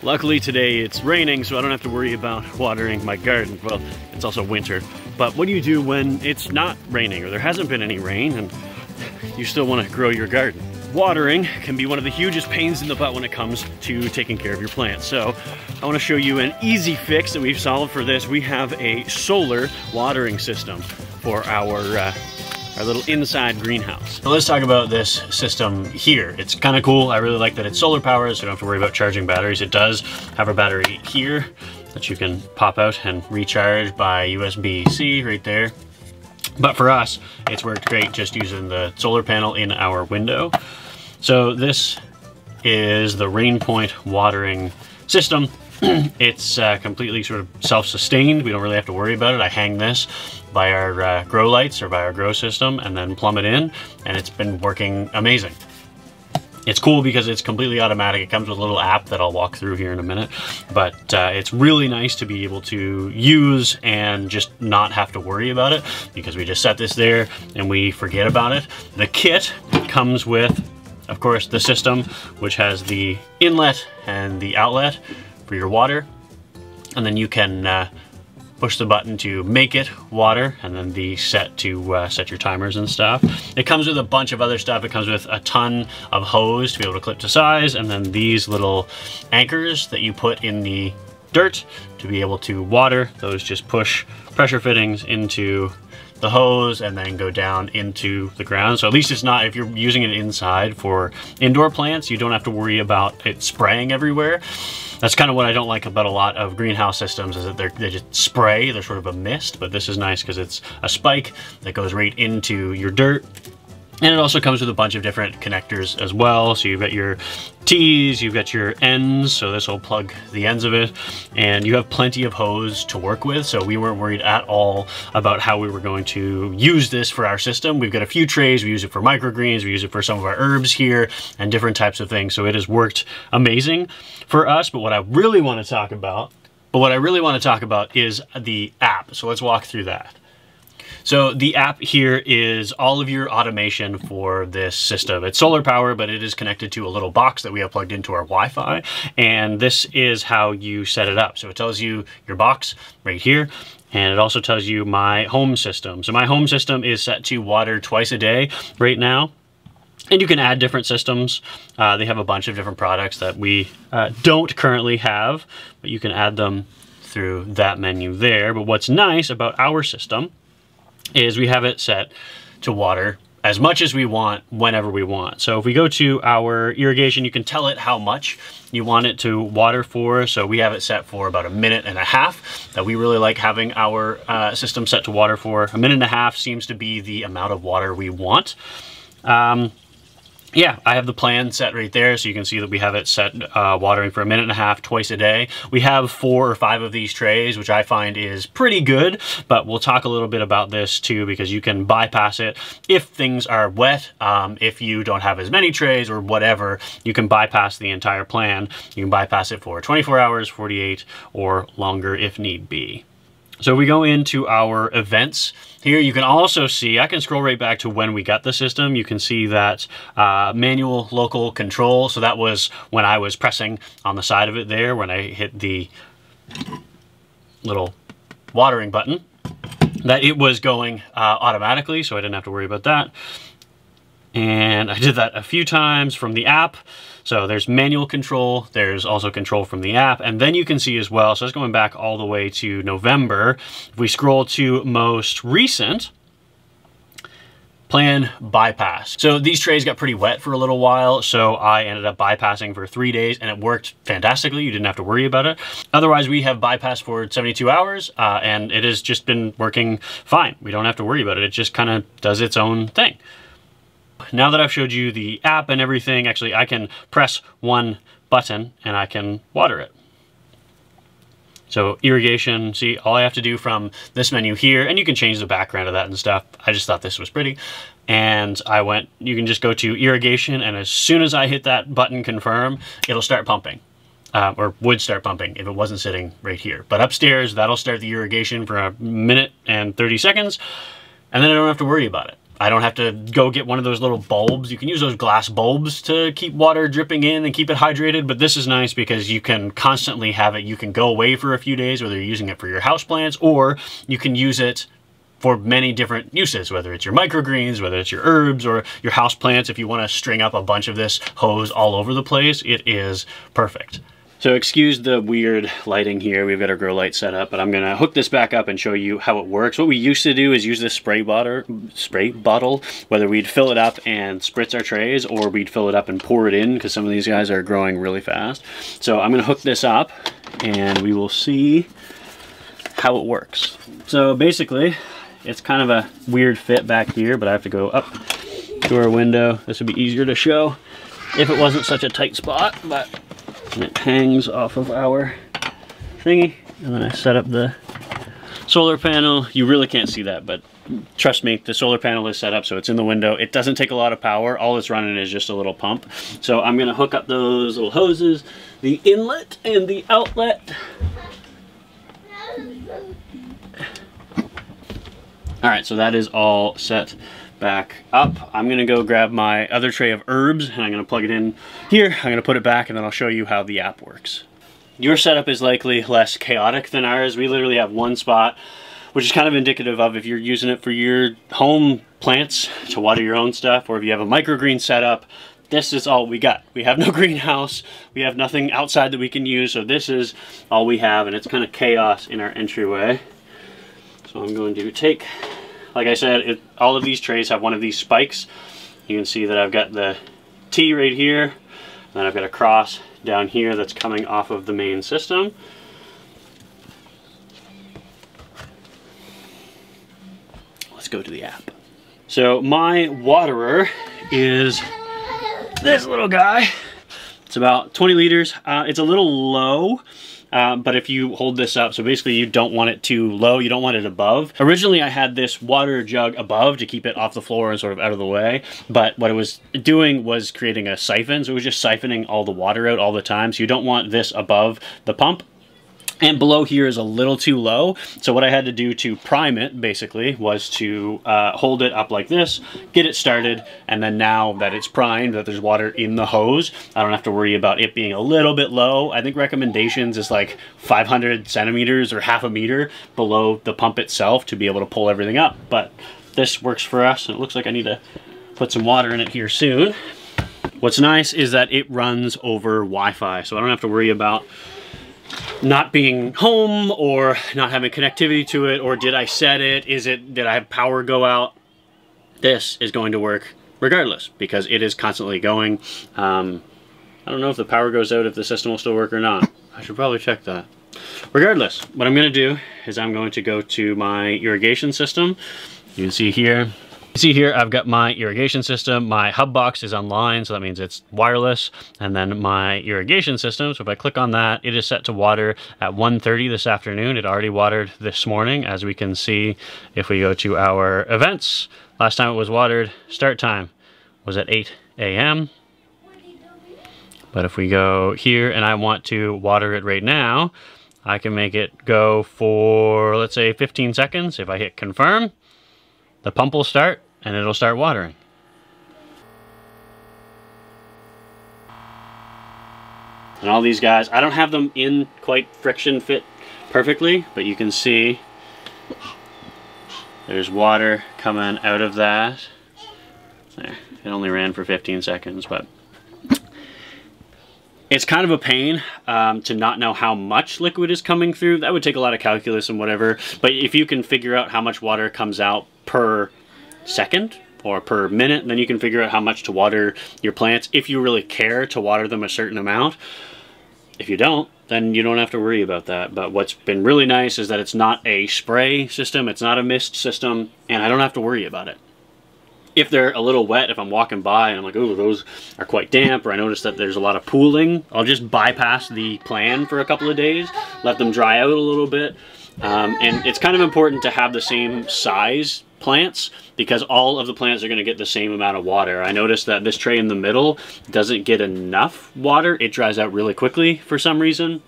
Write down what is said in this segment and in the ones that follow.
Luckily today it's raining, so I don't have to worry about watering my garden. Well, it's also winter. But what do you do when it's not raining or there hasn't been any rain and you still want to grow your garden? Watering can be one of the hugest pains in the butt when it comes to taking care of your plants. So I want to show you an easy fix that we've solved for this. We have a solar watering system for our little inside greenhouse. So let's talk about this system here. It's kind of cool. I really like that it's solar powered, so you don't have to worry about charging batteries. It does have a battery here that you can pop out and recharge by USB-C right there. But for us, it's worked great just using the solar panel in our window. So this is the RainPoint watering system. It's completely sort of self-sustained. We don't really have to worry about it. I hang this by our grow lights or by our grow system and then plumb it in, and it's been working amazing. It's cool because it's completely automatic. It comes with a little app that I'll walk through here in a minute, but it's really nice to be able to use and just not have to worry about it because we just set this there and we forget about it. The kit comes with, of course, the system, which has the inlet and the outlet for your water, and then you can push the button to make it water, and then the set to set your timers and stuff. It comes with a bunch of other stuff. It comes with a ton of hose to be able to clip to size, and then these little anchors that you put in the dirt to be able to water. Those just push pressure fittings into the hose and then go down into the ground. So at least it's not, if you're using it inside for indoor plants, you don't have to worry about it spraying everywhere. That's kind of what I don't like about a lot of greenhouse systems, is that they just spray, they're sort of a mist, but this is nice because it's a spike that goes right into your dirt. And it also comes with a bunch of different connectors as well. So you've got your T's, you've got your ends, so this will plug the ends of it, and you have plenty of hose to work with. So we weren't worried at all about how we were going to use this for our system. We've got a few trays, we use it for microgreens, we use it for some of our herbs here and different types of things. So it has worked amazing for us. But what I really want to talk about is the app. So let's walk through that. So the app here is all of your automation for this system. It's solar power, but it is connected to a little box that we have plugged into our Wi-Fi. And this is how you set it up. So it tells you your box right here. And it also tells you my home system. So my home system is set to water twice a day right now. And you can add different systems. They have a bunch of different products that we don't currently have, but you can add them through that menu there. But what's nice about our system is we have it set to water as much as we want, whenever we want. So if we go to our irrigation, you can tell it how much you want it to water for. So we have it set for about 1.5 minutes. That we really like having our system set to water for. 1.5 minutes seems to be the amount of water we want. Yeah, I have the plan set right there, so you can see that we have it set watering for 1.5 minutes twice a day. We have 4 or 5 of these trays, which I find is pretty good, but we'll talk a little bit about this too, because you can bypass it if things are wet. If you don't have as many trays or whatever, you can bypass the entire plan. You can bypass it for 24 hours, 48, or longer if need be. So we go into our events. Here you can also see, I can scroll right back to when we got the system. You can see that manual local control. So that was when I was pressing on the side of it there, when I hit the little watering button, that it was going automatically, so I didn't have to worry about that. And I did that a few times from the app. So there's manual control, there's also control from the app, and then you can see as well, so it's going back all the way to November. If we scroll to most recent, plan bypass. So these trays got pretty wet for a little while, so I ended up bypassing for 3 days, and it worked fantastically. You didn't have to worry about it. Otherwise, we have bypassed for 72 hours, and it has just been working fine. We don't have to worry about it. It just kind of does its own thing. Now that I've showed you the app and everything, actually I can press one button and I can water it. So irrigation, see, all I have to do from this menu here, and you can change the background of that and stuff. I just thought this was pretty. And you can just go to irrigation, and as soon as I hit that button confirm, it'll start pumping. Or would start pumping if it wasn't sitting right here. But upstairs, that'll start the irrigation for 1 minute and 30 seconds, and then I don't have to worry about it. I don't have to go get one of those little bulbs. You can use those glass bulbs to keep water dripping in and keep it hydrated, but this is nice because you can constantly have it. You can go away for a few days, whether you're using it for your houseplants, or you can use it for many different uses, whether it's your microgreens, whether it's your herbs or your houseplants. If you want to string up a bunch of this hose all over the place, it is perfect. So excuse the weird lighting here. We've got our grow light set up, but I'm gonna hook this back up and show you how it works. What we used to do is use this spray bottle, whether we'd fill it up and spritz our trays, or we'd fill it up and pour it in, because some of these guys are growing really fast. So I'm gonna hook this up and we will see how it works. So basically, it's kind of a weird fit back here, but I have to go up to our window. This would be easier to show if it wasn't such a tight spot, but it hangs off of our thingy. And then I set up the solar panel. You really can't see that, but trust me, the solar panel is set up so it's in the window. It doesn't take a lot of power. All it's running is just a little pump. So I'm gonna hook up those little hoses, the inlet and the outlet. All right, so that is all set back up. I'm gonna go grab my other tray of herbs and I'm gonna plug it in here. I'm gonna put it back and then I'll show you how the app works. Your setup is likely less chaotic than ours. We literally have one spot, which is kind of indicative of if you're using it for your home plants to water your own stuff, or if you have a microgreen setup. This is all we got. We have no greenhouse. We have nothing outside that we can use, so this is all we have, and it's kind of chaos in our entryway. So I'm going to take, like I said, all of these trays have one of these spikes. You can see that I've got the T right here, and then I've got a cross down here that's coming off of the main system. Let's go to the app. So my waterer is this little guy. It's about 20 liters. It's a little low. But if you hold this up, so basically you don't want it too low, you don't want it above. Originally I had this water jug above to keep it off the floor and sort of out of the way, but what it was doing was creating a siphon, so it was just siphoning all the water out all the time, so you don't want this above the pump. And below here is a little too low, so what I had to do to prime it, basically, was to hold it up like this, get it started, and then now that it's primed, that there's water in the hose, I don't have to worry about it being a little bit low. I think recommendations is like 500 centimeters or half a meter below the pump itself to be able to pull everything up, but this works for us, and it looks like I need to put some water in it here soon. What's nice is that it runs over Wi-Fi, so I don't have to worry about not being home or not having connectivity to it, or did I set it, did I have power go out? This is going to work regardless because it is constantly going. I don't know if the power goes out, if the system will still work or not. I should probably check that. Regardless, what I'm going to do is I'm going to go to my irrigation system. You can see here. You see here, I've got my irrigation system. My hub box is online, so that means it's wireless. And then my irrigation system, so if I click on that, it is set to water at 1:30 this afternoon. It already watered this morning, as we can see if we go to our events. Last time it was watered, start time was at 8 a.m. But if we go here and I want to water it right now, I can make it go for, let's say, 15 seconds. If I hit confirm, the pump will start and it'll start watering. And all these guys, I don't have them in quite friction fit perfectly, but you can see there's water coming out of that. There, it only ran for 15 seconds, but it's kind of a pain to not know how much liquid is coming through. That would take a lot of calculus and whatever, but if you can figure out how much water comes out per second or per minute, then you can figure out how much to water your plants if you really care to water them a certain amount. If you don't, then you don't have to worry about that. But what's been really nice is that it's not a spray system, it's not a mist system, and I don't have to worry about it. If they're a little wet, if I'm walking by and I'm like, oh, those are quite damp, or I notice that there's a lot of pooling, I'll just bypass the plan for a couple of days, let them dry out a little bit. And it's kind of important to have the same size plants because all of the plants are going to get the same amount of water. I noticed that this tray in the middle doesn't get enough water. It dries out really quickly for some reason.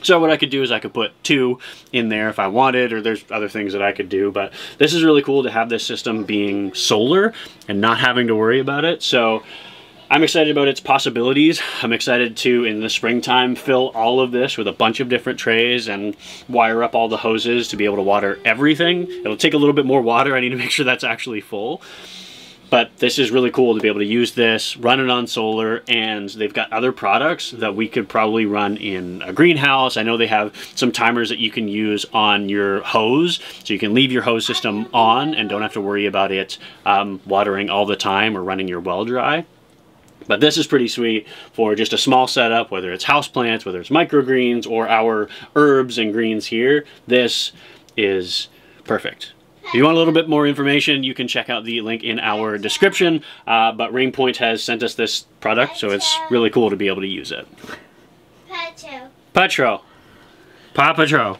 So what I could do is I could put 2 in there if I wanted, or there's other things that I could do, but this is really cool to have this system being solar and not having to worry about it. So I'm excited about its possibilities. I'm excited to, in the springtime, fill all of this with a bunch of different trays and wire up all the hoses to be able to water everything. It'll take a little bit more water. I need to make sure that's actually full. But this is really cool to be able to use this, run it on solar, and they've got other products that we could probably run in a greenhouse. I know they have some timers that you can use on your hose, so you can leave your hose system on and don't have to worry about it watering all the time or running your well dry. But this is pretty sweet for just a small setup, whether it's houseplants, whether it's microgreens, or our herbs and greens here. This is perfect. If you want a little bit more information, you can check out the link in our description. But RainPoint has sent us this product, so it's really cool to be able to use it. Petro. Petro. Paw Patrol.